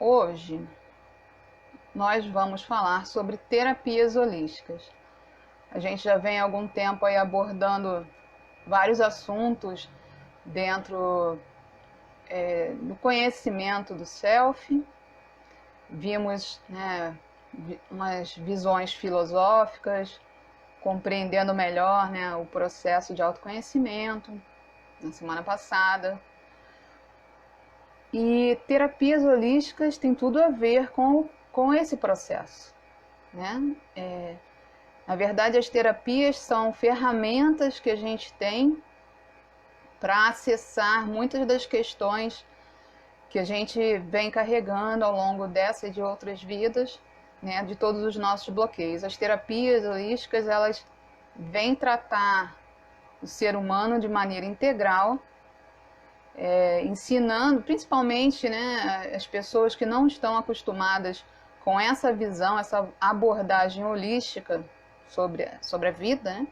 Hoje nós vamos falar sobre terapias holísticas. A gente já vem há algum tempo aí abordando vários assuntos dentro do conhecimento do self. Vimos umas visões filosóficas, compreendendo melhor o processo de autoconhecimento na semana passada. E terapias holísticas têm tudo a ver com esse processo, né? Na verdade, as terapias são ferramentas que a gente tem para acessar muitas das questões que a gente vem carregando ao longo dessa e de outras vidas, né, de todos os nossos bloqueios. As terapias holísticas, elas vêm tratar o ser humano de maneira integral, ensinando principalmente, né, as pessoas que não estão acostumadas com essa visão, essa abordagem holística sobre a vida, né?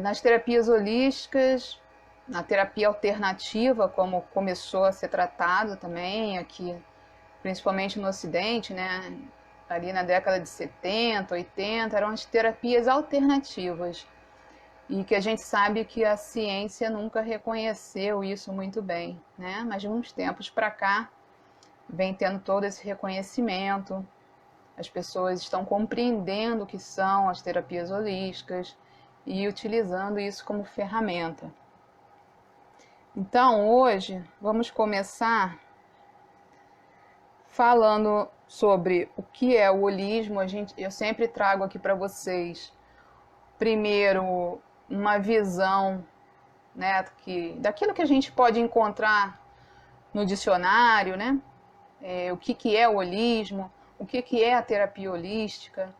Nas terapias holísticas, na terapia alternativa, como começou a ser tratado também aqui, principalmente no Ocidente, né? Ali na década de 70, 80, eram as terapias alternativas. E que a gente sabe que a ciência nunca reconheceu isso muito bem, né? Mas de uns tempos para cá, vem tendo todo esse reconhecimento, as pessoas estão compreendendo o que são as terapias holísticas e utilizando isso como ferramenta. Então, hoje, vamos começar falando sobre o que é o holismo. Eu sempre trago aqui para vocês, primeiro, uma visão, né, daquilo que a gente pode encontrar no dicionário, né? O que é o holismo, o que é a terapia holística,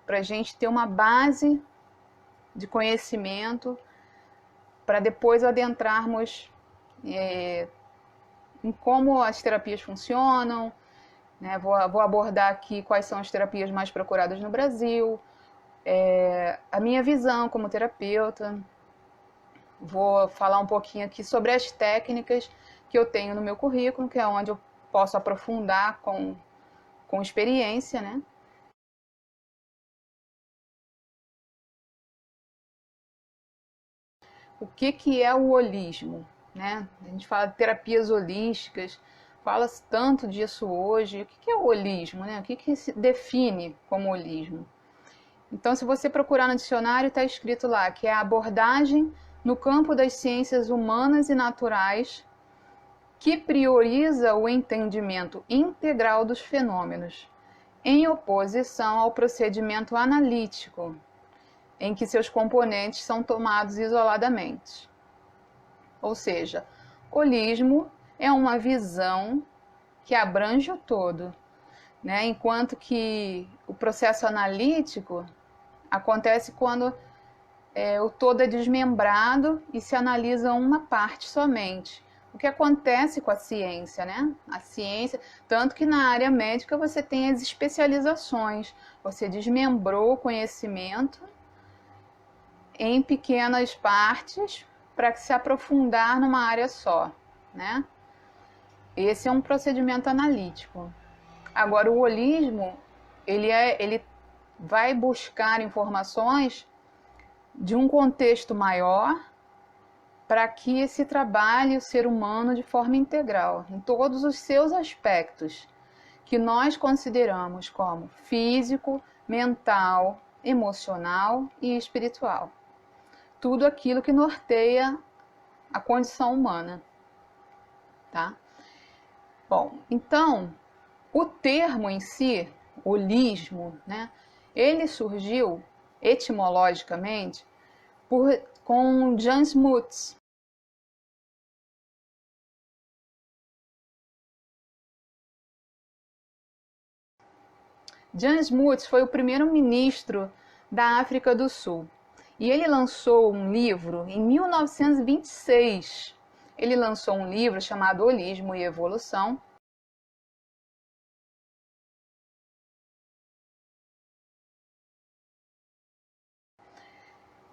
para a gente ter uma base de conhecimento para depois adentrarmos em como as terapias funcionam, né? Vou abordar aqui quais são as terapias mais procuradas no Brasil, a minha visão como terapeuta. Vou falar um pouquinho aqui sobre as técnicas que eu tenho no meu currículo, que é onde eu posso aprofundar com experiência, né? O que é o holismo, né? A gente fala de terapias holísticas, fala-se tanto disso hoje. O que é o holismo, né? O que se define como holismo? Então, se você procurar no dicionário, está escrito lá que é a abordagem no campo das ciências humanas e naturais que prioriza o entendimento integral dos fenômenos, em oposição ao procedimento analítico, em que seus componentes são tomados isoladamente. Ou seja, holismo é uma visão que abrange o todo, né? Enquanto que o processo analítico acontece quando o todo é desmembrado e se analisa uma parte somente. O que acontece com a ciência, né? A ciência, tanto que na área médica você tem as especializações, você desmembrou o conhecimento em pequenas partes para se aprofundar numa área só, né? Esse é um procedimento analítico. Agora, o holismo, ele vai buscar informações de um contexto maior para que se trabalhe o ser humano de forma integral, em todos os seus aspectos, que nós consideramos como físico, mental, emocional e espiritual. Tudo aquilo que norteia a condição humana, tá? Bom, então, o termo em si, holismo, né, ele surgiu etimologicamente com Jan Smuts. Jan Smuts foi o primeiro ministro da África do Sul e ele lançou um livro em 1926. Ele lançou um livro chamado Holismo e Evolução.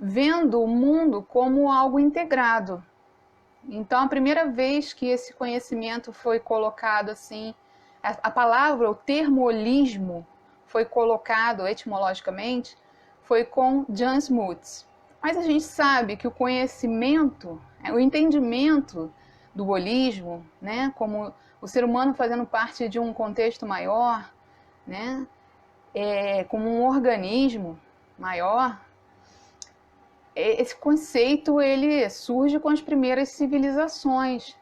Vendo o mundo como algo integrado, Então, a primeira vez que esse conhecimento foi colocado assim, a palavra, o termo holismo foi colocado etimologicamente, foi com Jan Smuts. Mas a gente sabe que o conhecimento, o entendimento do holismo, né, como o ser humano fazendo parte de um contexto maior, né, como um organismo maior, esse conceito ele surge com as primeiras civilizações.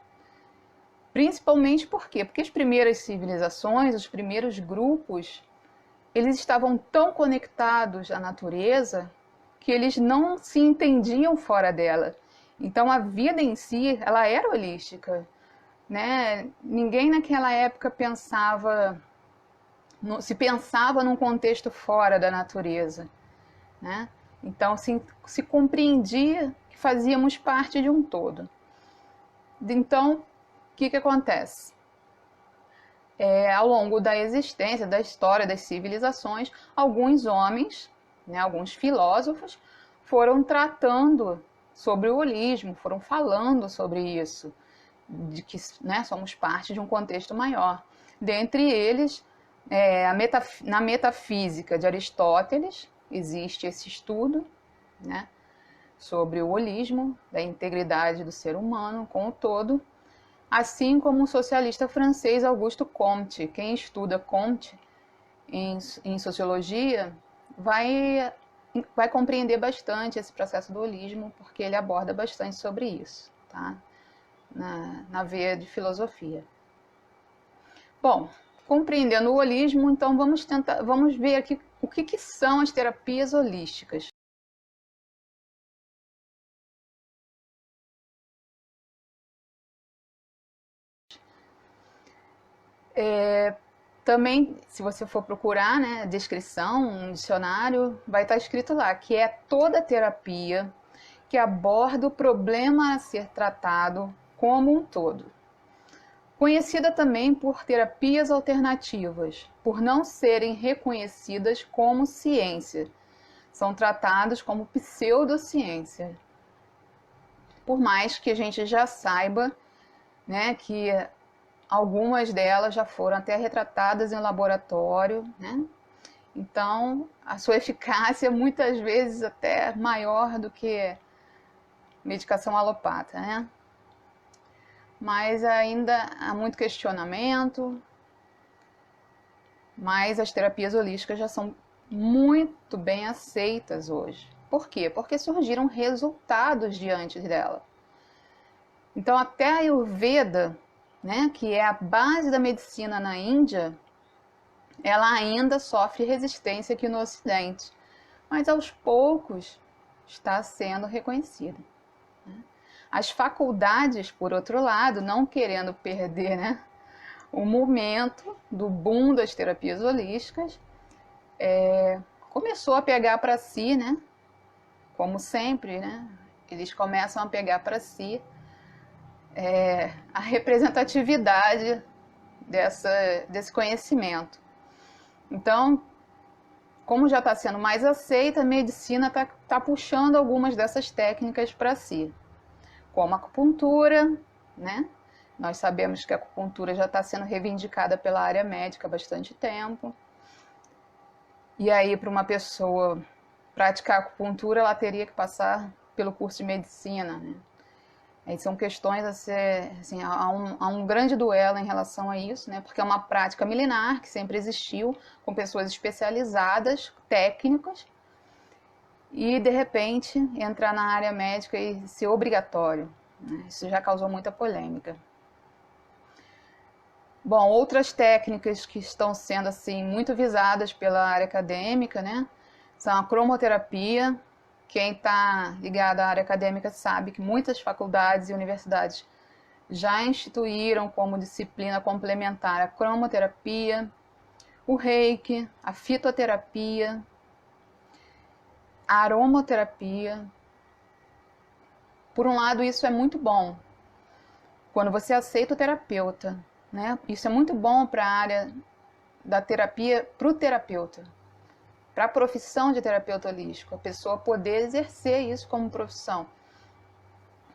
Principalmente por quê? Porque as primeiras civilizações, os primeiros grupos, eles estavam tão conectados à natureza que eles não se entendiam fora dela. Então a vida em si, ela era holística, né? Ninguém naquela época se pensava num contexto fora da natureza, né? Então se compreendia que fazíamos parte de um todo. Então, o que acontece? Ao longo da existência, da história das civilizações, alguns homens, né, alguns filósofos, foram tratando sobre o holismo, foram falando sobre isso, de que, né, somos parte de um contexto maior. Dentre eles, na metafísica de Aristóteles, existe esse estudo, né, sobre o holismo, da integridade do ser humano como um todo, assim como o socialista francês Auguste Comte. Quem estuda Comte em sociologia vai compreender bastante esse processo do holismo, porque ele aborda bastante sobre isso, tá? Na veia de filosofia. Bom, compreendendo o holismo, então vamos ver aqui o que são as terapias holísticas. Também, se você for procurar, né, descrição, um dicionário, vai estar escrito lá que é toda terapia que aborda o problema a ser tratado como um todo. Conhecida também por terapias alternativas, por não serem reconhecidas como ciência. São tratados como pseudociência. Por mais que a gente já saiba, né, que algumas delas já foram até retratadas em laboratório, né? Então, a sua eficácia muitas vezes até maior do que medicação alopata, né? Mas ainda há muito questionamento, mas as terapias holísticas já são muito bem aceitas hoje. Por quê? Porque surgiram resultados diante dela. Então, até a Ayurveda, né, que é a base da medicina na Índia, ela ainda sofre resistência aqui no Ocidente, mas aos poucos está sendo reconhecida. As faculdades, por outro lado, não querendo perder, né, o momento do boom das terapias holísticas, começou a pegar para si, né, como sempre, né, eles começam a pegar para si a representatividade desse conhecimento. Então, como já está sendo mais aceita, a medicina está puxando algumas dessas técnicas para si, como a acupuntura, né? Nós sabemos que a acupuntura já está sendo reivindicada pela área médica há bastante tempo. E aí, para uma pessoa praticar acupuntura, ela teria que passar pelo curso de medicina, né? Aí são questões a ser, assim, há um grande duelo em relação a isso, né? Porque é uma prática milenar que sempre existiu, com pessoas especializadas, técnicas, e de repente entrar na área médica e ser obrigatório, né? Isso já causou muita polêmica. Bom, outras técnicas que estão sendo assim muito visadas pela área acadêmica, né? São a cromoterapia. Quem está ligado à área acadêmica sabe que muitas faculdades e universidades já instituíram como disciplina complementar a cromoterapia, o reiki, a fitoterapia, a aromoterapia. Por um lado, isso é muito bom, quando você aceita o terapeuta, né? Isso é muito bom para a área da terapia, para o terapeuta, para a profissão de terapeuta holístico, a pessoa poder exercer isso como profissão.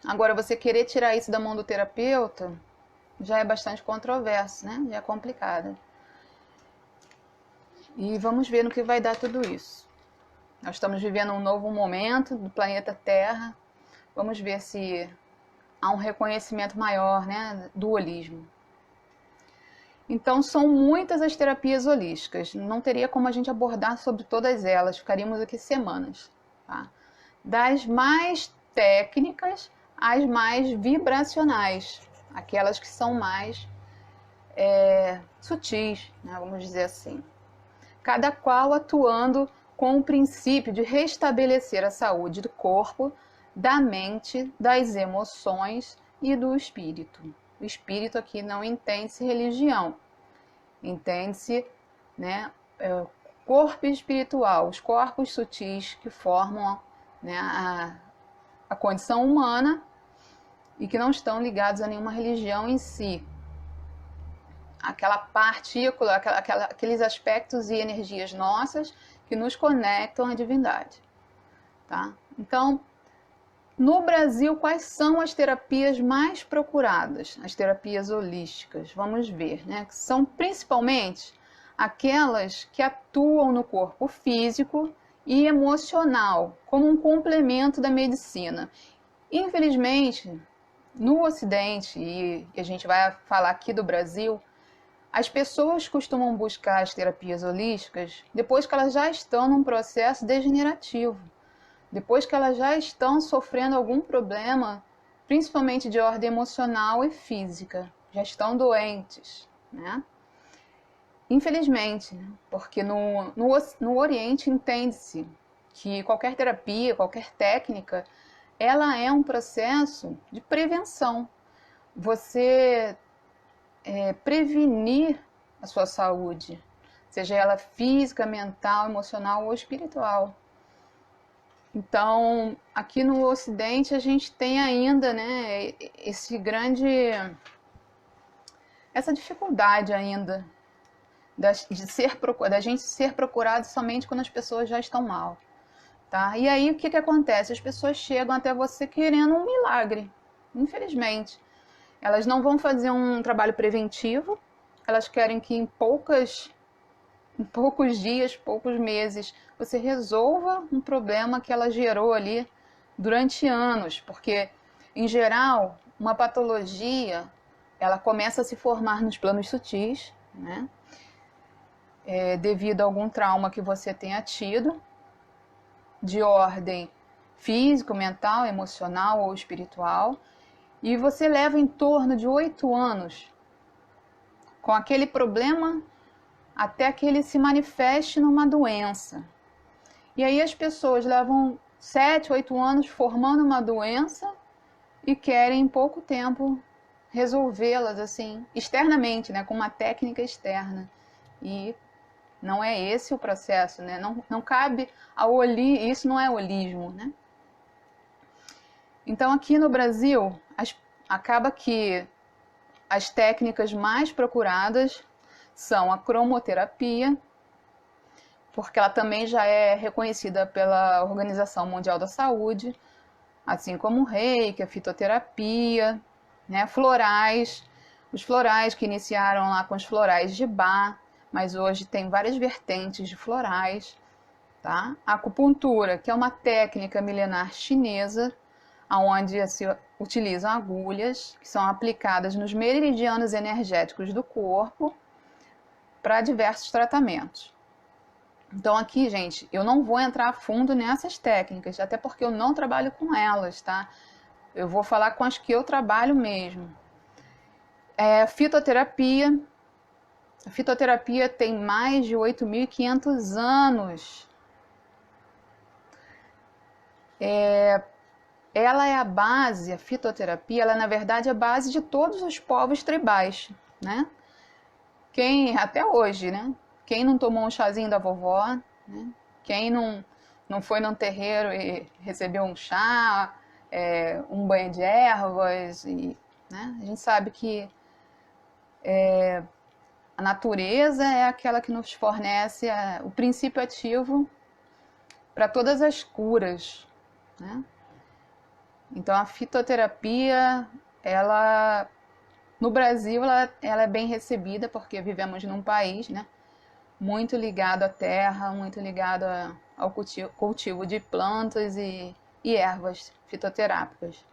Agora, você querer tirar isso da mão do terapeuta já é bastante controverso, né? Já é complicado. E vamos ver no que vai dar tudo isso. Nós estamos vivendo um novo momento do planeta Terra. Vamos ver se há um reconhecimento maior, né, do holismo. Então, são muitas as terapias holísticas. Não teria como a gente abordar sobre todas elas. Ficaríamos aqui semanas. Tá? Das mais técnicas às mais vibracionais. Aquelas que são mais sutis, né, vamos dizer assim. Cada qual atuando com o princípio de restabelecer a saúde do corpo, da mente, das emoções e do espírito. O espírito aqui não entende-se religião, entende-se, né, corpo espiritual, os corpos sutis que formam, né, a condição humana e que não estão ligados a nenhuma religião em si. Aquela partícula, aqueles aspectos e energias nossas que nos conectam à divindade. Tá? Então, no Brasil, quais são as terapias mais procuradas? As terapias holísticas, vamos ver, né? São principalmente aquelas que atuam no corpo físico e emocional, como um complemento da medicina. Infelizmente, no Ocidente, e a gente vai falar aqui do Brasil, as pessoas costumam buscar as terapias holísticas depois que elas já estão num processo degenerativo, depois que elas já estão sofrendo algum problema, principalmente de ordem emocional e física, já estão doentes, né? Infelizmente, porque no Oriente entende-se que qualquer terapia, qualquer técnica, ela é um processo de prevenção. Você prevenir a sua saúde, seja ela física, mental, emocional ou espiritual. Então, aqui no Ocidente a gente tem ainda, né, essa dificuldade ainda da gente ser procurado somente quando as pessoas já estão mal, tá? E aí o que acontece? As pessoas chegam até você querendo um milagre, infelizmente. Elas não vão fazer um trabalho preventivo, elas querem que em poucos dias, poucos meses, você resolva um problema que ela gerou ali durante anos, porque, em geral, uma patologia, ela começa a se formar nos planos sutis, né? Devido a algum trauma que você tenha tido, de ordem físico, mental, emocional ou espiritual, e você leva em torno de 8 anos com aquele problema até que ele se manifeste numa doença. E aí as pessoas levam 7, 8 anos formando uma doença e querem em pouco tempo resolvê-las assim, externamente, né, com uma técnica externa. E não é esse o processo, né? Não cabe ao holismo, isso não é holismo, né? Então aqui no Brasil, acaba que as técnicas mais procuradas são a cromoterapia, porque ela também já é reconhecida pela Organização Mundial da Saúde, assim como o reiki, a fitoterapia, né, florais, os florais que iniciaram lá com os florais de Bach, mas hoje tem várias vertentes de florais, tá? A acupuntura, que é uma técnica milenar chinesa, onde se utilizam agulhas que são aplicadas nos meridianos energéticos do corpo para diversos tratamentos. Então aqui, gente, eu não vou entrar a fundo nessas técnicas, até porque eu não trabalho com elas, tá? Eu vou falar com as que eu trabalho mesmo. Fitoterapia. A fitoterapia tem mais de 8.500 anos. Ela é a base, a fitoterapia, ela na verdade é a base de todos os povos tribais, né? Até hoje, né? Quem não tomou um chazinho da vovó, né? Quem não foi num terreiro e recebeu um chá, um banho de ervas, né? A gente sabe que a natureza é aquela que nos fornece o princípio ativo para todas as curas, né? Então a fitoterapia, ela no Brasil, ela é bem recebida porque vivemos num país, né, muito ligado à terra, muito ligado ao cultivo de plantas e ervas fitoterápicas.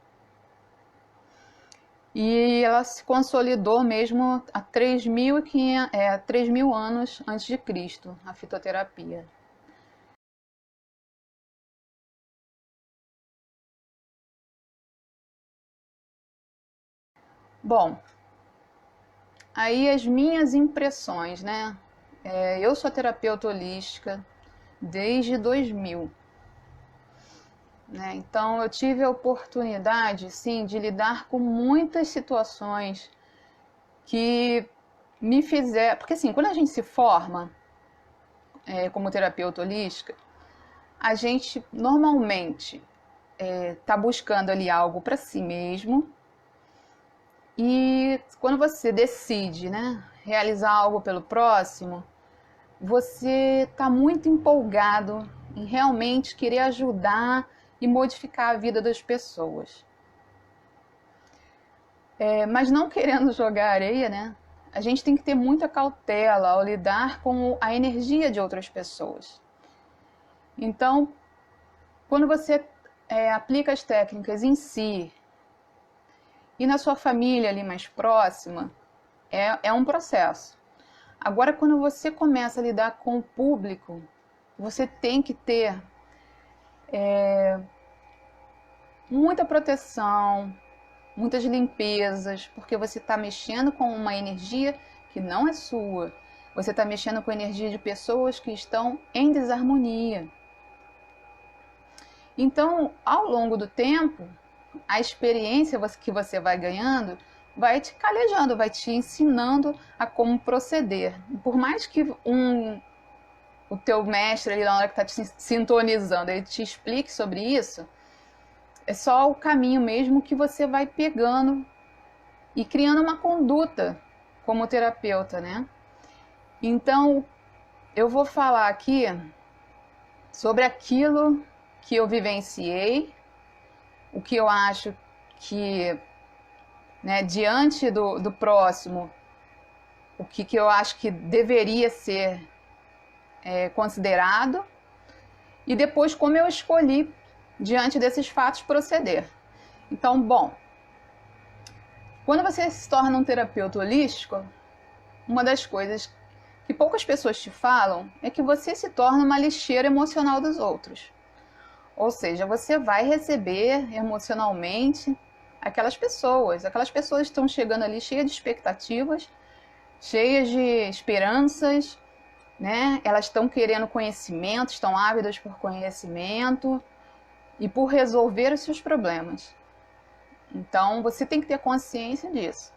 E ela se consolidou mesmo há 3.000 anos antes de Cristo, a fitoterapia. Bom, aí as minhas impressões, né? Eu sou terapeuta holística desde 2000, né? Então eu tive a oportunidade, sim, de lidar com muitas situações que me fizeram... Porque assim, quando a gente se forma como terapeuta holística, a gente normalmente está buscando ali algo para si mesmo. E quando você decide, né, realizar algo pelo próximo, você está muito empolgado em realmente querer ajudar e modificar a vida das pessoas. Mas não querendo jogar areia, né? A gente tem que ter muita cautela ao lidar com a energia de outras pessoas. Então, quando você aplica as técnicas em si e na sua família ali mais próxima, é um processo. Agora, quando você começa a lidar com o público, você tem que ter muita proteção, muitas limpezas, porque você está mexendo com uma energia que não é sua. Você está mexendo com a energia de pessoas que estão em desarmonia. Então, ao longo do tempo, a experiência que você vai ganhando vai te calejando, vai te ensinando a como proceder. Por mais que o teu mestre ali na hora que está te sintonizando, ele te explique sobre isso, é só o caminho mesmo que você vai pegando e criando uma conduta como terapeuta, né? Então, eu vou falar aqui sobre aquilo que eu vivenciei, o que eu acho que, né, diante do próximo, o que eu acho que deveria ser considerado, e depois como eu escolhi, diante desses fatos, proceder. Então, bom, quando você se torna um terapeuta holístico, uma das coisas que poucas pessoas te falam é que você se torna uma lixeira emocional dos outros. Ou seja, você vai receber emocionalmente aquelas pessoas estão chegando ali cheias de expectativas, cheias de esperanças, né? Elas estão querendo conhecimento, estão ávidas por conhecimento e por resolver os seus problemas. Então, você tem que ter consciência disso.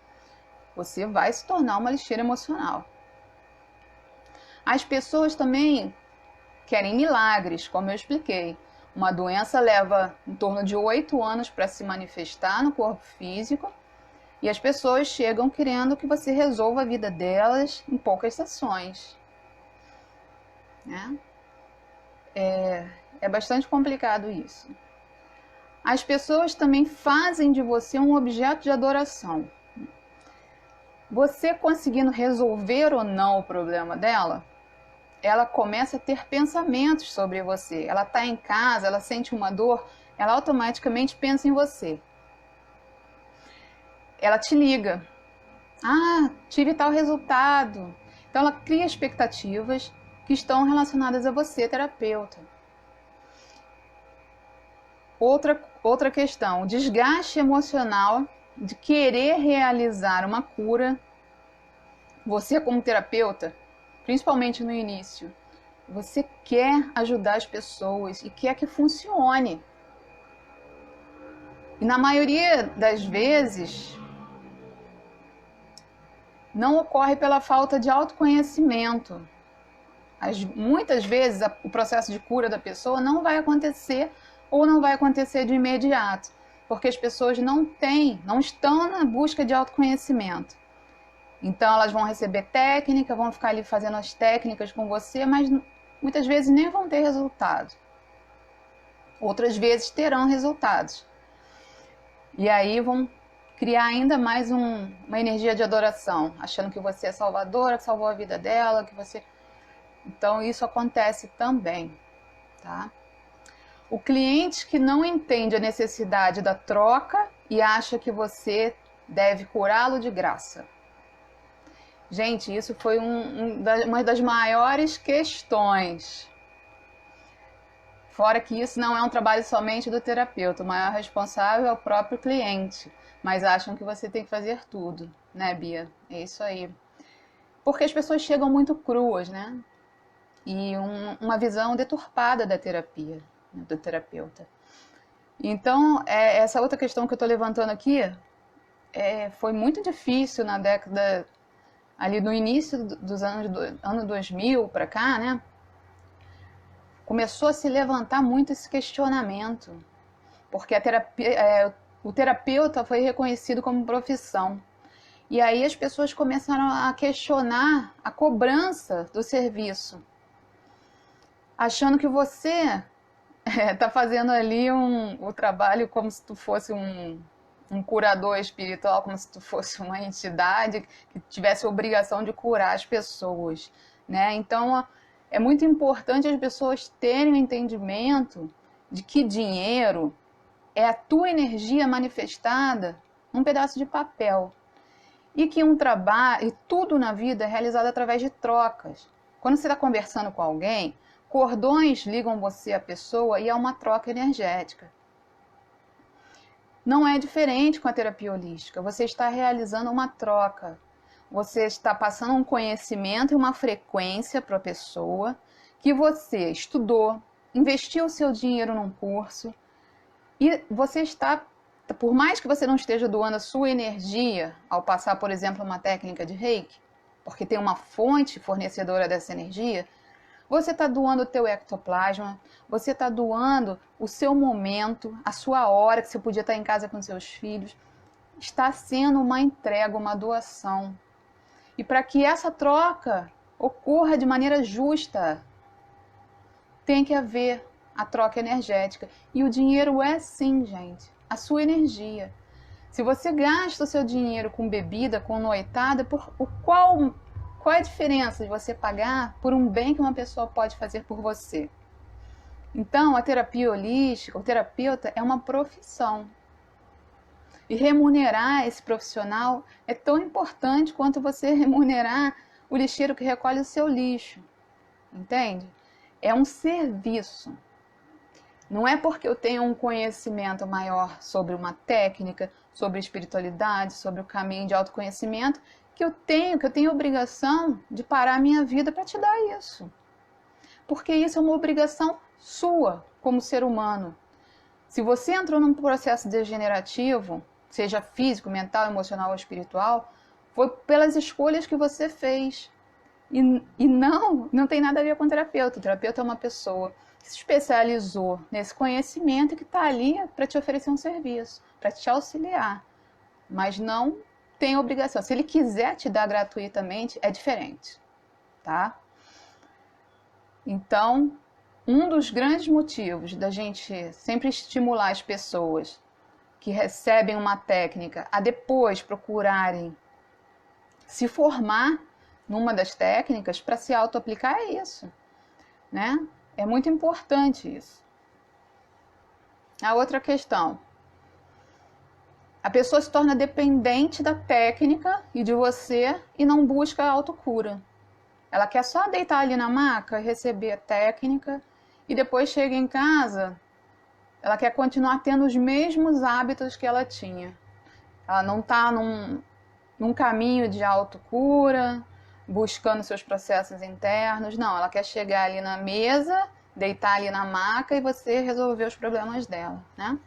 Você vai se tornar uma lixeira emocional. As pessoas também querem milagres, como eu expliquei. Uma doença leva em torno de 8 anos para se manifestar no corpo físico, e as pessoas chegam querendo que você resolva a vida delas em poucas sessões, né? É bastante complicado isso. As pessoas também fazem de você um objeto de adoração. Você conseguindo resolver ou não o problema dela, ela começa a ter pensamentos sobre você. Ela está em casa, ela sente uma dor, ela automaticamente pensa em você. Ela te liga. Ah, tive tal resultado. Então ela cria expectativas que estão relacionadas a você, terapeuta. Outra questão, o desgaste emocional de querer realizar uma cura. Você como terapeuta, principalmente no início, você quer ajudar as pessoas e quer que funcione. E na maioria das vezes, não ocorre pela falta de autoconhecimento. Muitas vezes o processo de cura da pessoa não vai acontecer ou não vai acontecer de imediato, porque as pessoas não estão na busca de autoconhecimento. Então elas vão receber técnica, vão ficar ali fazendo as técnicas com você, mas muitas vezes nem vão ter resultado. Outras vezes terão resultados. E aí vão criar ainda mais uma energia de adoração, achando que você é salvadora, que salvou a vida dela, que você... Então isso acontece também, tá? O cliente que não entende a necessidade da troca e acha que você deve curá-lo de graça. Gente, isso foi uma das maiores questões. Fora que isso não é um trabalho somente do terapeuta, o maior responsável é o próprio cliente, mas acham que você tem que fazer tudo, né, Bia? É isso aí. Porque as pessoas chegam muito cruas, né? E uma visão deturpada da terapia, né, do terapeuta. Então, essa outra questão que eu estou levantando aqui foi muito difícil na década, ali no início dos anos 2000 para cá, né? Começou a se levantar muito esse questionamento, porque o terapeuta foi reconhecido como profissão. E aí as pessoas começaram a questionar a cobrança do serviço, achando que você está fazendo ali o trabalho como se tu fosse um curador espiritual, como se tu fosse uma entidade que tivesse a obrigação de curar as pessoas, né? Então, é muito importante as pessoas terem o entendimento de que dinheiro é a tua energia manifestada num pedaço de papel. E que um trabalho, e tudo na vida é realizado através de trocas. Quando você está conversando com alguém, cordões ligam você à pessoa e é uma troca energética. Não é diferente com a terapia holística. Você está realizando uma troca. Você está passando um conhecimento e uma frequência para a pessoa que você estudou, investiu o seu dinheiro num curso e você está, por mais que você não esteja doando a sua energia ao passar, por exemplo, uma técnica de Reiki, porque tem uma fonte fornecedora dessa energia, você está doando o teu ectoplasma, você está doando o seu momento, a sua hora que você podia estar em casa com seus filhos. Está sendo uma entrega, uma doação. E para que essa troca ocorra de maneira justa, tem que haver a troca energética. E o dinheiro é sim, gente, a sua energia. Se você gasta o seu dinheiro com bebida, com noitada, qual é a diferença de você pagar por um bem que uma pessoa pode fazer por você? Então, a terapia holística, o terapeuta é uma profissão. E remunerar esse profissional é tão importante quanto você remunerar o lixeiro que recolhe o seu lixo. Entende? É um serviço. Não é porque eu tenho um conhecimento maior sobre uma técnica, sobre espiritualidade, sobre o caminho de autoconhecimento, que eu tenho a obrigação de parar a minha vida para te dar isso. Porque isso é uma obrigação sua como ser humano. Se você entrou num processo degenerativo, seja físico, mental, emocional ou espiritual, foi pelas escolhas que você fez. E não tem nada a ver com o terapeuta. O terapeuta é uma pessoa que se especializou nesse conhecimento e que está ali para te oferecer um serviço, para te auxiliar. Mas não tem obrigação. Se ele quiser te dar gratuitamente, é diferente, tá? Então, um dos grandes motivos da gente sempre estimular as pessoas que recebem uma técnica a depois procurarem se formar numa das técnicas para se auto-aplicar é isso, né? É muito importante isso. A outra questão. A pessoa se torna dependente da técnica e de você e não busca a autocura. Ela quer só deitar ali na maca e receber a técnica e depois chega em casa, ela quer continuar tendo os mesmos hábitos que ela tinha. Ela não está num caminho de autocura, buscando seus processos internos. Não, ela quer chegar ali na mesa, deitar ali na maca e você resolver os problemas dela, né?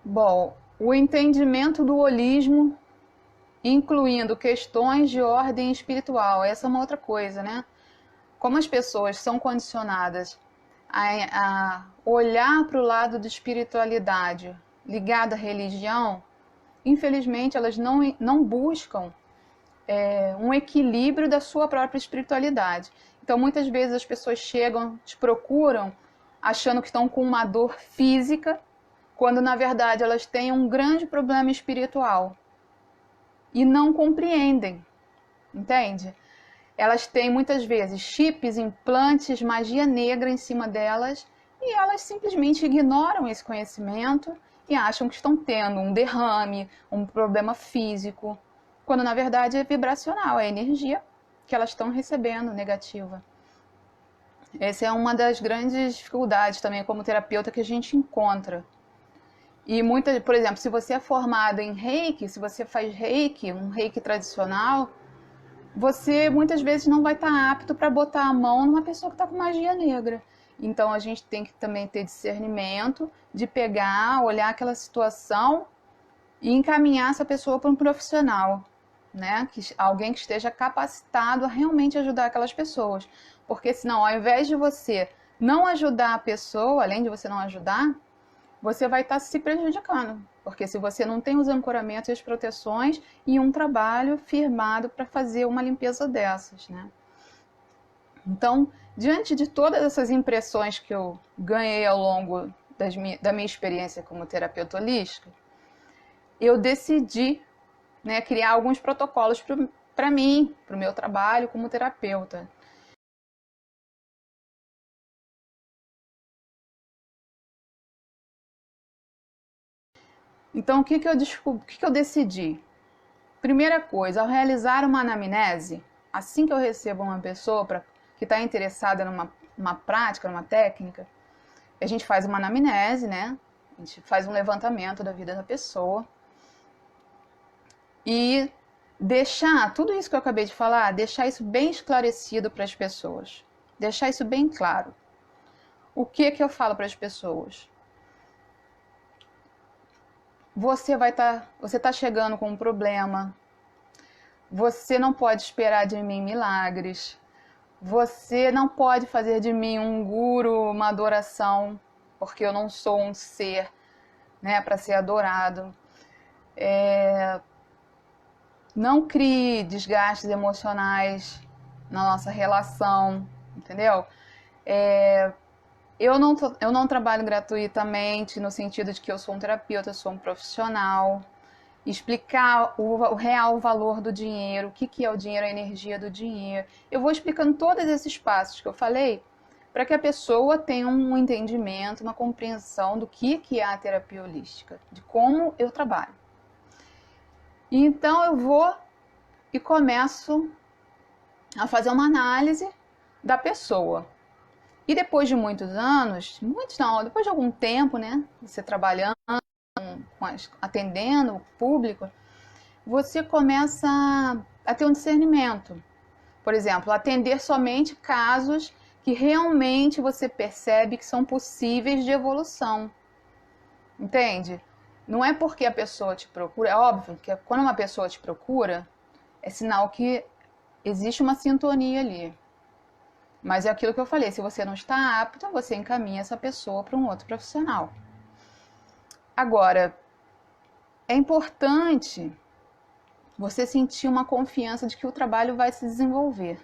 Bom, o entendimento do holismo, incluindo questões de ordem espiritual, essa é uma outra coisa, né? Como as pessoas são condicionadas a olhar para o lado de espiritualidade ligada à religião, infelizmente elas não buscam um equilíbrio da sua própria espiritualidade. Então muitas vezes as pessoas chegam, te procuram, achando que estão com uma dor física, quando na verdade elas têm um grande problema espiritual e não compreendem, entende? Elas têm muitas vezes chips, implantes, magia negra em cima delas e elas simplesmente ignoram esse conhecimento e acham que estão tendo um derrame, um problema físico, quando na verdade é vibracional, é energia que elas estão recebendo negativa. Essa é uma das grandes dificuldades também como terapeuta que a gente encontra. E por exemplo, se você é formado em Reiki, se você faz Reiki, um Reiki tradicional, você muitas vezes não vai estar apto para botar a mão numa pessoa que está com magia negra. Então a gente tem que também ter discernimento de pegar, olhar aquela situação e encaminhar essa pessoa para um profissional, né? Alguém que esteja capacitado a realmente ajudar aquelas pessoas. Porque senão, ao invés de você não ajudar a pessoa, além de você não ajudar, você vai estar se prejudicando. Porque se você não tem os ancoramentos e as proteções e um trabalho firmado para fazer uma limpeza dessas, né? Então, diante de todas essas impressões que eu ganhei ao longo da minha experiência como terapeuta holística, eu decidi, né, criar alguns protocolos para mim, para o meu trabalho como terapeuta. Então, o que eu decidi? Primeira coisa, ao realizar uma anamnese, assim que eu recebo uma pessoa que está interessada numa prática, numa técnica, a gente faz uma anamnese, né? A gente faz um levantamento da vida da pessoa e deixar tudo isso que eu acabei de falar, deixar isso bem esclarecido para as pessoas, deixar isso bem claro. O que eu falo para as pessoas? Você tá chegando com um problema. Você não pode esperar de mim milagres. Você não pode fazer de mim um guru, uma adoração, porque eu não sou um ser, né, para ser adorado. Não crie desgastes emocionais na nossa relação, entendeu? Eu não trabalho gratuitamente no sentido de que eu sou um terapeuta, eu sou um profissional. Explicar o real valor do dinheiro, o que é o dinheiro, a energia do dinheiro. Eu vou explicando todos esses passos que eu falei para que a pessoa tenha um entendimento, uma compreensão do que é a terapia holística, de como eu trabalho. E então eu vou e começo a fazer uma análise da pessoa. E depois de muitos anos, depois de algum tempo, né, você trabalhando, atendendo o público, você começa a ter um discernimento. Por exemplo, atender somente casos que realmente você percebe que são possíveis de evolução. Entende? Não é porque a pessoa te procura, é óbvio que quando uma pessoa te procura, é sinal que existe uma sintonia ali. Mas é aquilo que eu falei, se você não está apto, você encaminha essa pessoa para um outro profissional. Agora, é importante você sentir uma confiança de que o trabalho vai se desenvolver,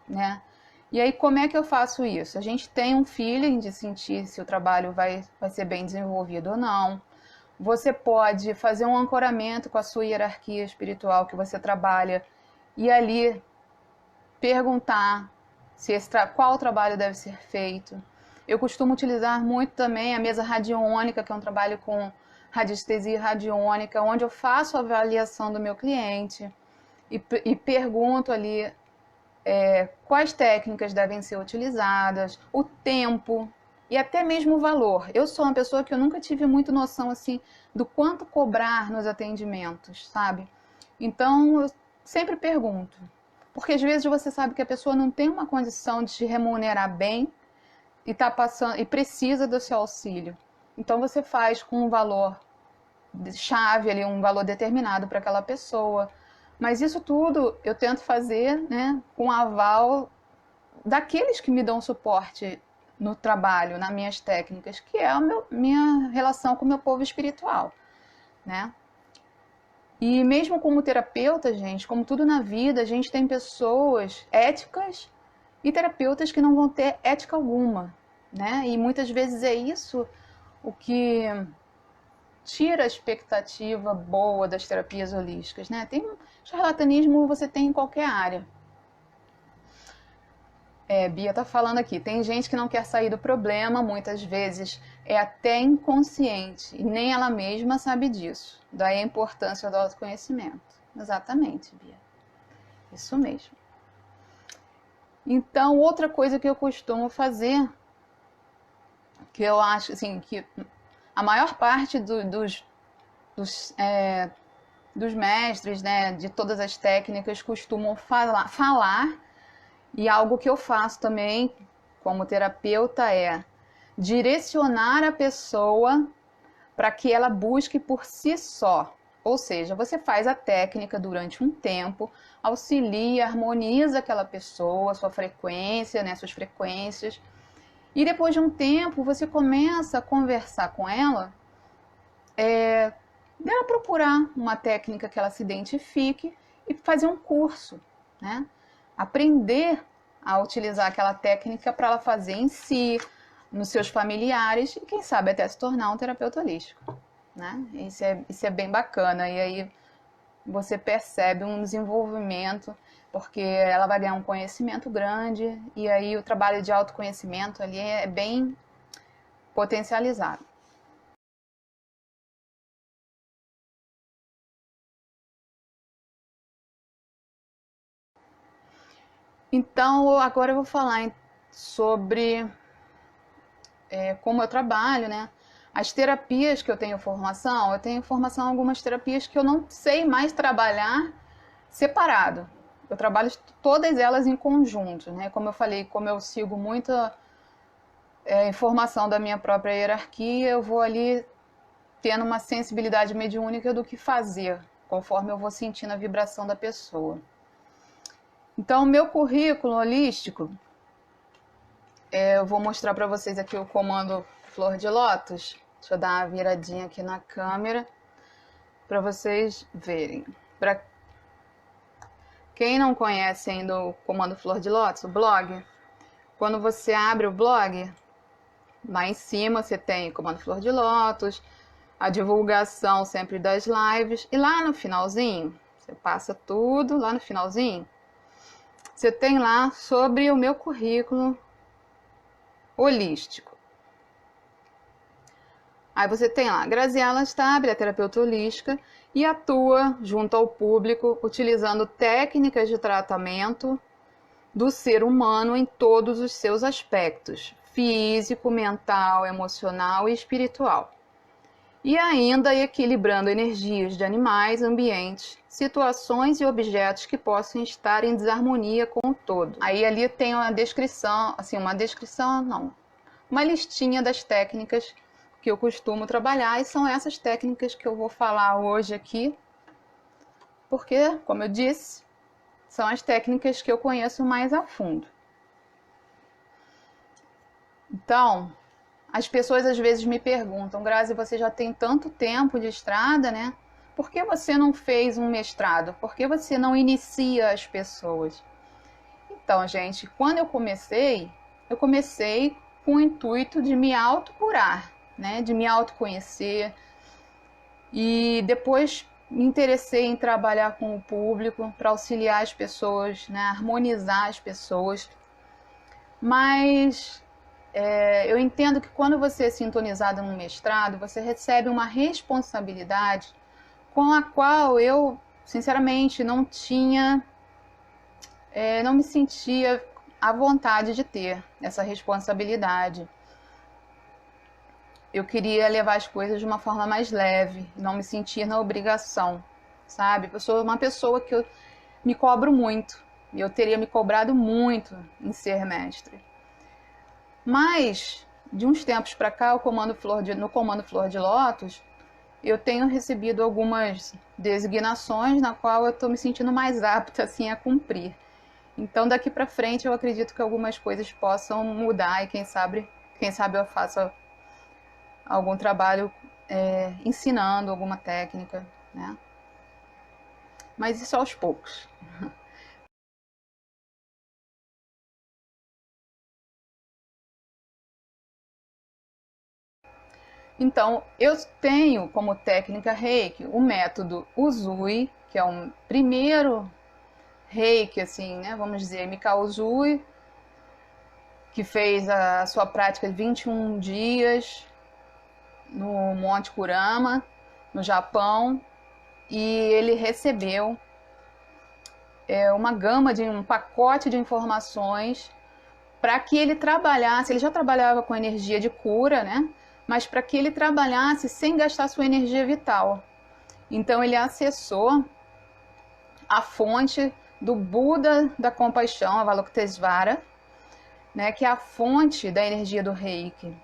né? E aí, como é que eu faço isso? A gente tem um feeling de sentir se o trabalho vai ser bem desenvolvido ou não. Você pode fazer um ancoramento com a sua hierarquia espiritual que você trabalha e ali perguntar qual trabalho deve ser feito. Eu costumo utilizar muito também a mesa radiônica, que é um trabalho com radiestesia radiônica, onde eu faço a avaliação do meu cliente e pergunto ali quais técnicas devem ser utilizadas, o tempo e até mesmo o valor. Eu sou uma pessoa que eu nunca tive muito noção assim do quanto cobrar nos atendimentos, sabe? Então eu sempre pergunto, porque às vezes você sabe que a pessoa não tem uma condição de te remunerar bem e tá passando e precisa do seu auxílio. Então você faz com um valor chave ali, um valor determinado para aquela pessoa. Mas isso tudo eu tento fazer, né, com aval daqueles que me dão suporte no trabalho, nas minhas técnicas, que é a minha relação com o meu povo espiritual, né? E mesmo como terapeuta, gente, como tudo na vida, a gente tem pessoas éticas e terapeutas que não vão ter ética alguma, né? E muitas vezes é isso o que tira a expectativa boa das terapias holísticas, né? Charlatanismo você tem em qualquer área. Bia tá falando aqui, tem gente que não quer sair do problema, muitas vezes é até inconsciente, e nem ela mesma sabe disso. Daí a importância do autoconhecimento. Exatamente, Bia. Isso mesmo. Então, outra coisa que eu costumo fazer, que eu acho assim, que a maior parte dos mestres, né, de todas as técnicas, costumam falar, e algo que eu faço também como terapeuta é direcionar a pessoa para que ela busque por si só. Ou seja, você faz a técnica durante um tempo, auxilia, harmoniza aquela pessoa, sua frequência, né, suas frequências, e depois de um tempo você começa a conversar com ela, dela procurar uma técnica que ela se identifique e fazer um curso, né? Aprender a utilizar aquela técnica para ela fazer em si, nos seus familiares e quem sabe até se tornar um terapeuta holístico, né? Isso é bem bacana e aí você percebe um desenvolvimento porque ela vai ganhar um conhecimento grande e aí o trabalho de autoconhecimento ali é bem potencializado. Então, agora eu vou falar sobre como eu trabalho, né? As terapias que eu tenho formação em algumas terapias que eu não sei mais trabalhar separado. Eu trabalho todas elas em conjunto, né? Como eu falei, como eu sigo muita informação da minha própria hierarquia, eu vou ali tendo uma sensibilidade mediúnica do que fazer, conforme eu vou sentindo a vibração da pessoa. Então, o meu currículo holístico, eu vou mostrar para vocês aqui o comando Flor de Lótus. Deixa eu dar uma viradinha aqui na câmera para vocês verem. Para quem não conhece ainda o comando Flor de Lótus, o blog, quando você abre o blog, lá em cima você tem o comando Flor de Lótus, a divulgação sempre das lives, e lá no finalzinho, você passa tudo, lá no finalzinho, você tem lá sobre o meu currículo holístico. Aí você tem lá, Graziela Stabile, é terapeuta holística e atua junto ao público utilizando técnicas de tratamento do ser humano em todos os seus aspectos, físico, mental, emocional e espiritual. E ainda equilibrando energias de animais, ambientes, situações e objetos que possam estar em desarmonia com o todo. Aí ali tem uma descrição, uma listinha das técnicas que eu costumo trabalhar e são essas técnicas que eu vou falar hoje aqui, porque, como eu disse, são as técnicas que eu conheço mais a fundo. Então, as pessoas às vezes me perguntam, Grazi, você já tem tanto tempo de estrada, né? Por que você não fez um mestrado? Por que você não inicia as pessoas? Então, gente, quando eu comecei com o intuito de me autocurar, né? De me autoconhecer. E depois me interessei em trabalhar com o público para auxiliar as pessoas, né? Harmonizar as pessoas. Mas eu entendo que quando você é sintonizado no mestrado, você recebe uma responsabilidade com a qual eu, sinceramente, não me sentia à vontade de ter essa responsabilidade. Eu queria levar as coisas de uma forma mais leve, não me sentir na obrigação, sabe? Eu sou uma pessoa que eu me cobro muito, e eu teria me cobrado muito em ser mestre. Mas, de uns tempos para cá, no comando Flor de Lótus, eu tenho recebido algumas designações na qual eu estou me sentindo mais apta assim, a cumprir. Então, daqui para frente, eu acredito que algumas coisas possam mudar e quem sabe eu faça algum trabalho ensinando alguma técnica, né? Mas isso aos poucos. Então, eu tenho como técnica Reiki o método Usui, que é o primeiro Reiki, assim, né? Vamos dizer, Mikao Usui, que fez a sua prática de 21 dias no Monte Kurama, no Japão, e ele recebeu uma gama de um pacote de informações para que ele trabalhasse. Ele já trabalhava com energia de cura, né? Mas para que ele trabalhasse sem gastar sua energia vital. Então ele acessou a fonte do Buda da compaixão, Avalokitesvara, né, que é a fonte da energia do Reiki.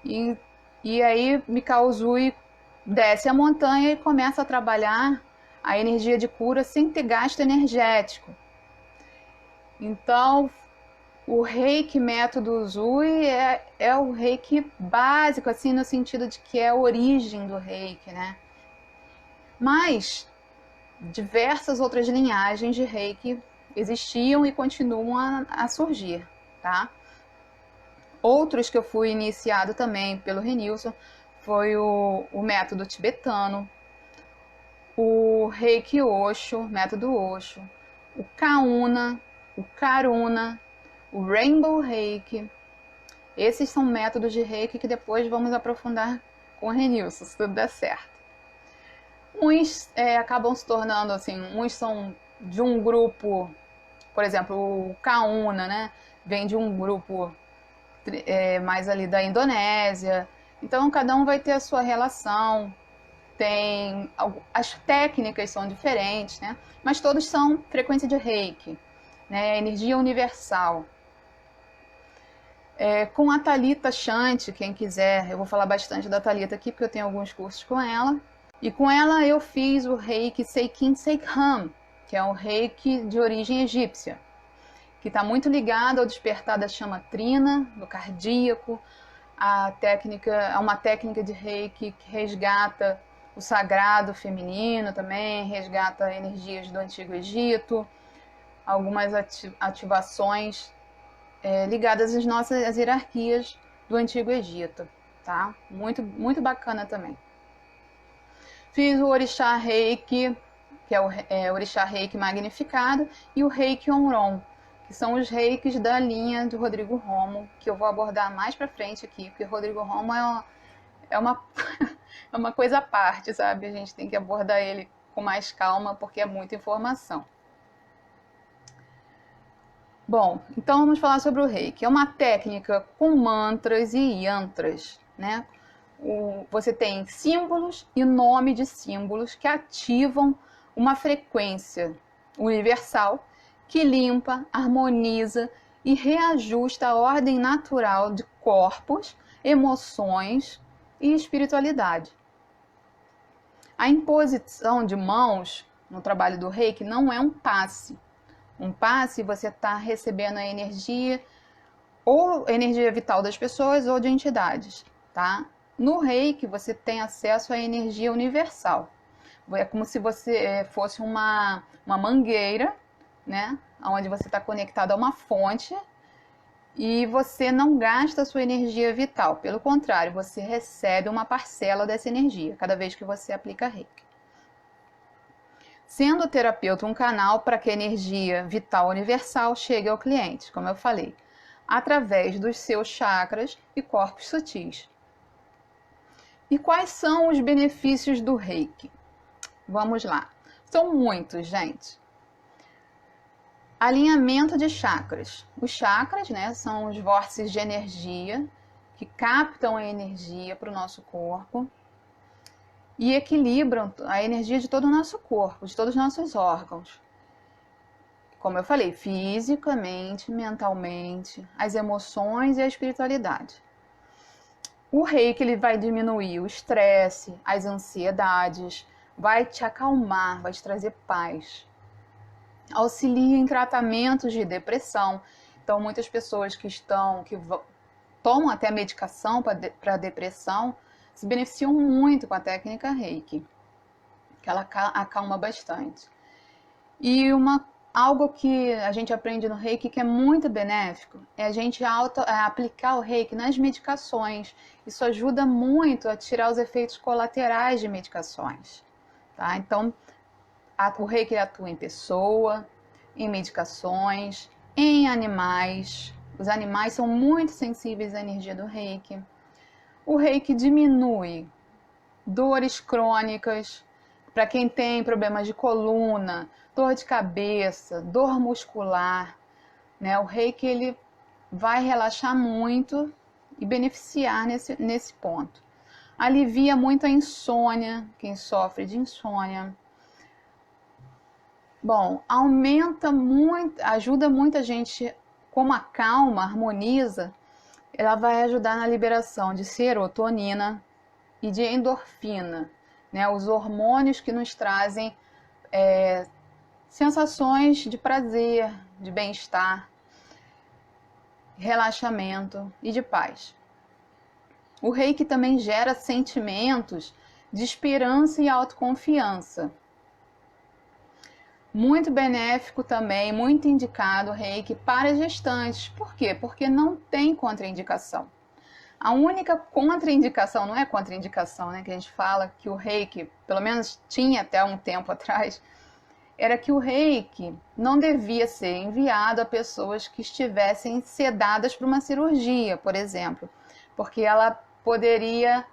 E aí Mikao Usui desce a montanha e começa a trabalhar a energia de cura sem ter gasto energético. Então, o Reiki método Usui é o Reiki básico, assim, no sentido de que é a origem do Reiki, né? Mas diversas outras linhagens de Reiki existiam e continuam a surgir, tá? Outros que eu fui iniciado também pelo Renilson foi o método tibetano, o Reiki Osho, método Osho, o Kauna, o Karuna, o Rainbow Reiki. Esses são métodos de Reiki que depois vamos aprofundar com o Renilson, se tudo der certo. Uns acabam se tornando assim, uns são de um grupo, por exemplo, o Kauna, né? Vem de um grupo mais ali da Indonésia. Então cada um vai ter a sua relação, as técnicas são diferentes, né? Mas todos são frequência de Reiki, né? Energia universal. Com a Thalita Chante, quem quiser, eu vou falar bastante da Thalita aqui, porque eu tenho alguns cursos com ela. E com ela eu fiz o Reiki Seikin Seikhan, que é um Reiki de origem egípcia, que está muito ligado ao despertar da chama trina, do cardíaco, uma técnica de Reiki que resgata o sagrado feminino também, resgata energias do Antigo Egito, algumas ativações ligadas às nossas hierarquias do Antigo Egito, tá? Muito, muito bacana também. Fiz o Orixá Reiki, que é o Orixá Reiki magnificado, e o Reiki Onron, que são os reikis da linha do Rodrigo Romo, que eu vou abordar mais pra frente aqui, porque o Rodrigo Romo é uma, é uma coisa à parte, sabe? A gente tem que abordar ele com mais calma, porque é muita informação. Bom, então vamos falar sobre o Reiki. É uma técnica com mantras e yantras, né? Você tem símbolos e nome de símbolos que ativam uma frequência universal que limpa, harmoniza e reajusta a ordem natural de corpos, emoções e espiritualidade. A imposição de mãos no trabalho do Reiki não é um passe. Um passe, você está recebendo a energia, ou energia vital das pessoas ou de entidades, tá? No Reiki, você tem acesso à energia universal. É como se você fosse uma mangueira, né? Onde você está conectado a uma fonte e você não gasta a sua energia vital. Pelo contrário, você recebe uma parcela dessa energia cada vez que você aplica Reiki. Sendo o terapeuta um canal para que a energia vital universal chegue ao cliente, como eu falei, através dos seus chakras e corpos sutis. E quais são os benefícios do Reiki? Vamos lá. São muitos, gente. Alinhamento de chakras. Os chakras, né, são os vórtices de energia que captam a energia para o nosso corpo e equilibram a energia de todo o nosso corpo, de todos os nossos órgãos. Como eu falei, fisicamente, mentalmente, as emoções e a espiritualidade. O Reiki ele vai diminuir o estresse, as ansiedades, vai te acalmar, vai te trazer paz. Auxilia em tratamentos de depressão. Então, muitas pessoas que tomam até medicação para depressão se beneficiam muito com a técnica Reiki, que ela acalma bastante. E uma Algo que a gente aprende no Reiki que é muito benéfico é a gente aplicar o Reiki nas medicações. Isso ajuda muito a tirar os efeitos colaterais de medicações. Tá? Então, o Reiki atua em pessoa, em medicações, em animais. Os animais são muito sensíveis à energia do Reiki. O Reiki diminui dores crônicas, para quem tem problemas de coluna, dor de cabeça, dor muscular, né? O Reiki ele vai relaxar muito e beneficiar nesse ponto. Alivia muito a insônia, quem sofre de insônia. Bom, aumenta muito, ajuda muita gente, como acalma, harmoniza, ela vai ajudar na liberação de serotonina e de endorfina, né? Os hormônios que nos trazem sensações de prazer, de bem-estar, relaxamento e de paz. O Reiki também gera sentimentos de esperança e autoconfiança. Muito benéfico também, muito indicado o Reiki para gestantes. Por quê? Porque não tem contraindicação. A única contraindicação, não é contraindicação, né, que a gente fala que o Reiki, pelo menos tinha até um tempo atrás, era que o Reiki não devia ser enviado a pessoas que estivessem sedadas para uma cirurgia, por exemplo, porque ela poderia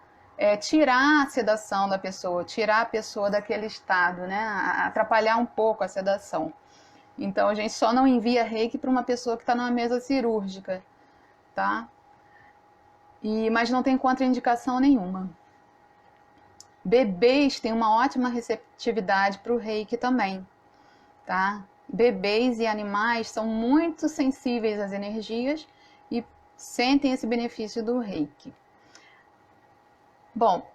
tirar a sedação da pessoa, tirar a pessoa daquele estado, né, atrapalhar um pouco a sedação. Então a gente só não envia Reiki para uma pessoa que está numa mesa cirúrgica, tá? Mas não tem contraindicação nenhuma. Bebês têm uma ótima receptividade para o Reiki também, tá? Bebês e animais são muito sensíveis às energias e sentem esse benefício do Reiki. Bom,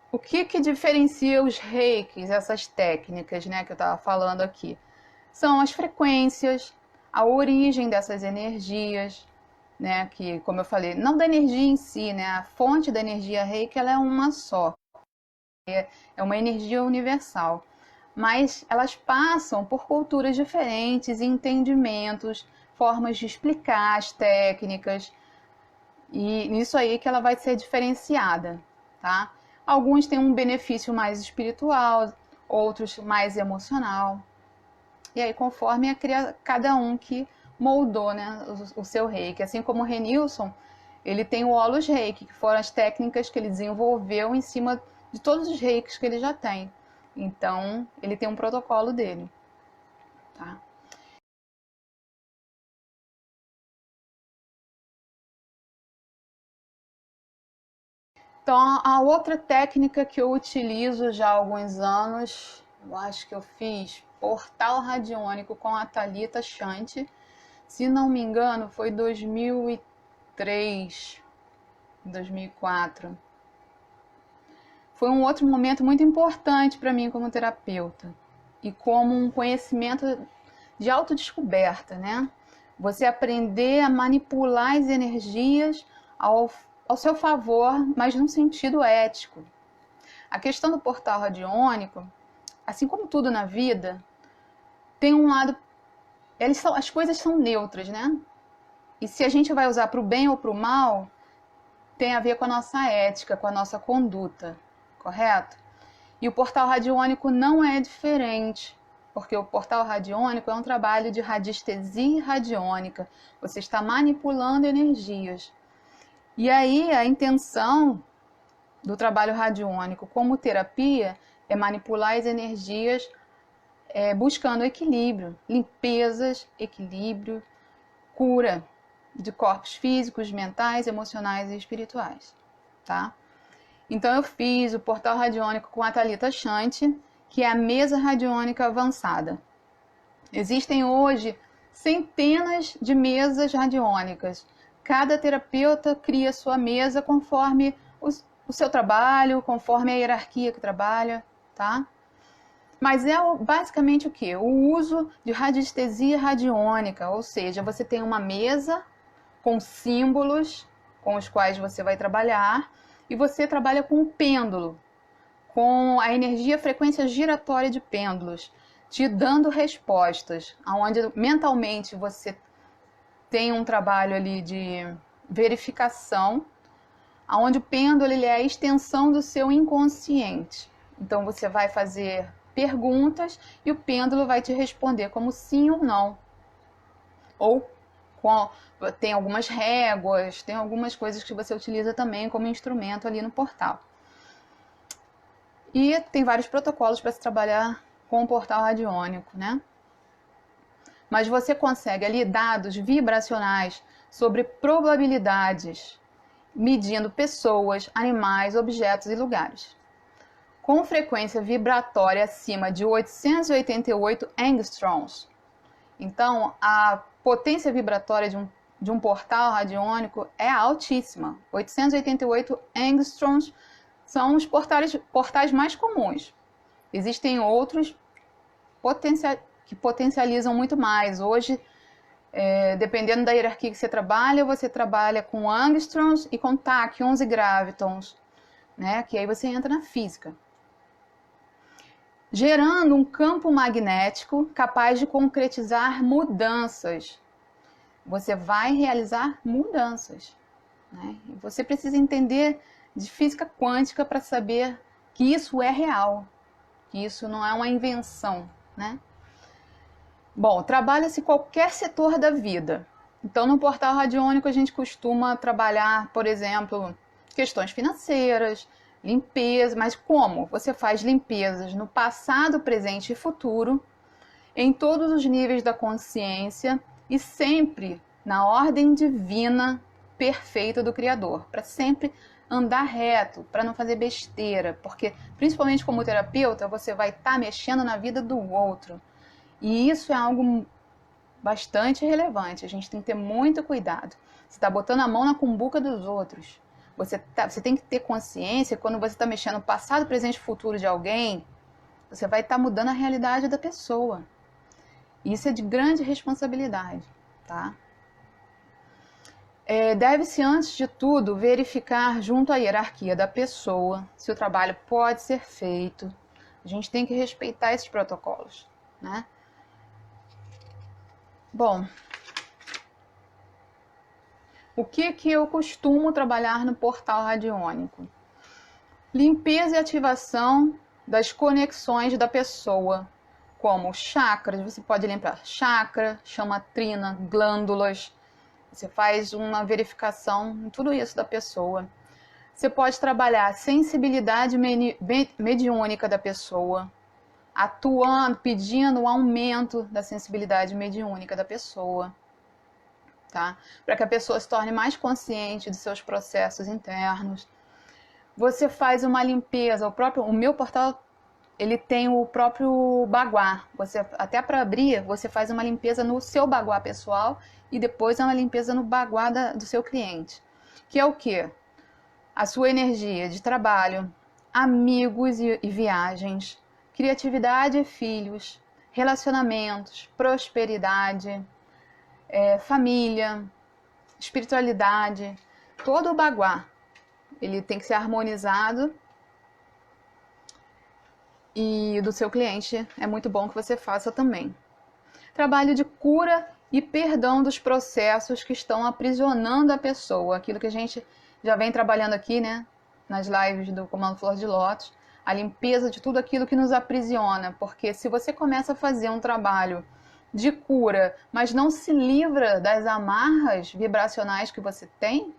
o que diferencia os Reikis, essas técnicas, né, que eu estava falando aqui? São as frequências, a origem dessas energias, né, que, como eu falei, não da energia em si, né, a fonte da energia Reiki ela é uma só, é uma energia universal, mas elas passam por culturas diferentes, entendimentos, formas de explicar as técnicas, e nisso aí que ela vai ser diferenciada, tá? Alguns têm um benefício mais espiritual, outros mais emocional, e aí conforme cada um que moldou, né, o seu Reiki. Assim como o Renilson, ele tem o Holus Reiki, que foram as técnicas que ele desenvolveu em cima de todos os Reikis que ele já tem. Então, ele tem um protocolo dele, tá? Então, a outra técnica que eu utilizo já há alguns anos, eu acho que eu fiz portal radiônico com a Thalita Chante. Se não me engano, foi 2003, 2004. Foi um outro momento muito importante para mim como terapeuta e como um conhecimento de autodescoberta, né? Você aprender a manipular as energias ao seu favor, mas num sentido ético. A questão do portal radiônico, assim como tudo na vida, tem um lado... as coisas são neutras, né? E se a gente vai usar para o bem ou para o mal, tem a ver com a nossa ética, com a nossa conduta, correto? E o portal radiônico não é diferente, porque o portal radiônico é um trabalho de radiestesia radiônica. Você está manipulando energias. E aí a intenção do trabalho radiônico como terapia é manipular as energias buscando equilíbrio, limpezas, equilíbrio, cura de corpos físicos, mentais, emocionais e espirituais, tá? Então eu fiz o portal radiônico com a Thalita Chante, que é a mesa radiônica avançada. Existem hoje centenas de mesas radiônicas. Cada terapeuta cria sua mesa conforme o seu trabalho, conforme a hierarquia que trabalha, tá? Mas é basicamente o quê? O uso de radiestesia radiônica, ou seja, você tem uma mesa com símbolos com os quais você vai trabalhar e você trabalha com o pêndulo, com a energia frequência giratória de pêndulos. te dando respostas, onde mentalmente você tem um trabalho ali de verificação, onde o pêndulo ele é a extensão do seu inconsciente. Então você vai fazer perguntas e o pêndulo vai te responder como sim ou não. Ou tem algumas réguas, tem algumas coisas que você utiliza também como instrumento ali no portal. E tem vários protocolos para se trabalhar com o portal radiônico, né? Mas você consegue ali dados vibracionais sobre probabilidades, medindo pessoas, animais, objetos e lugares. Com frequência vibratória acima de 888 angstroms. Então, a potência vibratória de um portal radiônico é altíssima. 888 angstroms são os portais mais comuns. Existem outros que potencializam muito mais. Hoje, dependendo da hierarquia que você trabalha com angstroms e com tachyons e gravitons, né? Que aí você entra na física. Gerando um campo magnético capaz de concretizar mudanças. Você vai realizar mudanças, né? E você precisa entender de física quântica para saber que isso é real, que isso não é uma invenção, né? Bom, trabalha-se qualquer setor da vida. Então, no portal radiônico, a gente costuma trabalhar, por exemplo, questões financeiras, limpeza, mas como? Você faz limpezas no passado, presente e futuro, em todos os níveis da consciência e sempre na ordem divina perfeita do Criador, para sempre andar reto, para não fazer besteira, porque principalmente como terapeuta, você vai estar mexendo na vida do outro. E isso é algo bastante relevante, a gente tem que ter muito cuidado. Você está botando a mão na cumbuca dos outros. Você tem que ter consciência, quando você está mexendo no passado, presente e futuro de alguém, você vai estar mudando a realidade da pessoa. Isso é de grande responsabilidade, tá? Deve-se, antes de tudo, verificar junto à hierarquia da pessoa se o trabalho pode ser feito. A gente tem que respeitar esses protocolos, né? Bom, o que eu costumo trabalhar no portal radiônico? Limpeza e ativação das conexões da pessoa, como chakras. Você pode limpar chakra, chama trina, glândulas. Você faz uma verificação em tudo isso da pessoa. Você pode trabalhar a sensibilidade mediúnica da pessoa, atuando, pedindo um aumento da sensibilidade mediúnica da pessoa, tá? Para que a pessoa se torne mais consciente dos seus processos internos. Você faz uma limpeza, o meu portal, ele tem o próprio baguá. Você, até para abrir, você faz uma limpeza no seu baguá pessoal e depois uma limpeza no baguá do seu cliente. Que é o quê? A sua energia de trabalho, amigos e viagens, criatividade e filhos, relacionamentos, prosperidade, família, espiritualidade, todo o baguá. Ele tem que ser harmonizado. E do seu cliente é muito bom que você faça também. Trabalho de cura e perdão dos processos que estão aprisionando a pessoa. Aquilo que a gente já vem trabalhando aqui, né? Nas lives do Comando Flor de Lótus. A limpeza de tudo aquilo que nos aprisiona. Porque se você começa a fazer um trabalho de cura, mas não se livra das amarras vibracionais que você tem,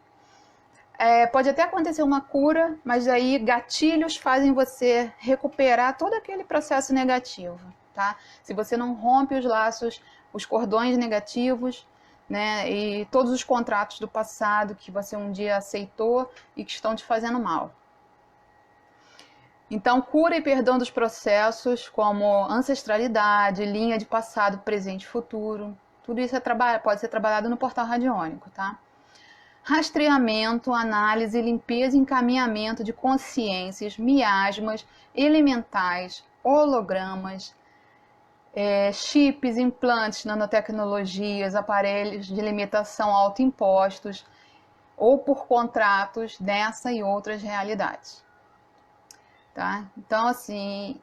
pode até acontecer uma cura, mas aí gatilhos fazem você recuperar todo aquele processo negativo, tá? Se você não rompe os laços, os cordões negativos, né? E todos os contratos do passado que você um dia aceitou e que estão te fazendo mal. Então, cura e perdão dos processos como ancestralidade, linha de passado, presente e futuro. Tudo isso pode ser trabalhado no portal radiônico, tá? Rastreamento, análise, limpeza e encaminhamento de consciências, miasmas, elementais, hologramas, chips, implantes, nanotecnologias, aparelhos de limitação autoimpostos ou por contratos dessa e outras realidades. Tá? Então, assim,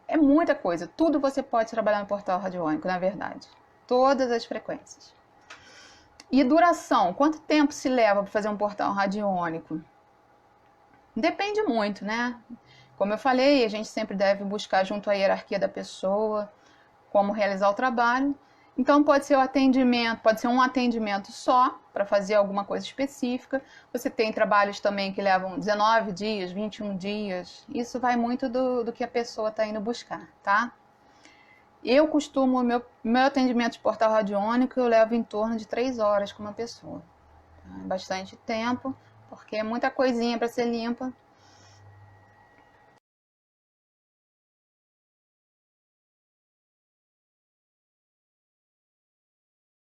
É muita coisa. Tudo você pode trabalhar no portal radiônico, na verdade. Todas as frequências. E duração? Quanto tempo se leva para fazer um portal radiônico? Depende muito, né? Como eu falei, a gente sempre deve buscar junto à hierarquia da pessoa como realizar o trabalho. Então pode ser o atendimento, pode ser um atendimento só para fazer alguma coisa específica. Você tem trabalhos também que levam 19 dias, 21 dias. Isso vai muito do que a pessoa está indo buscar, tá? Eu costumo, meu atendimento de portal radiônico, eu levo em torno de 3 horas com uma pessoa. Tá? Bastante tempo, porque é muita coisinha para ser limpa.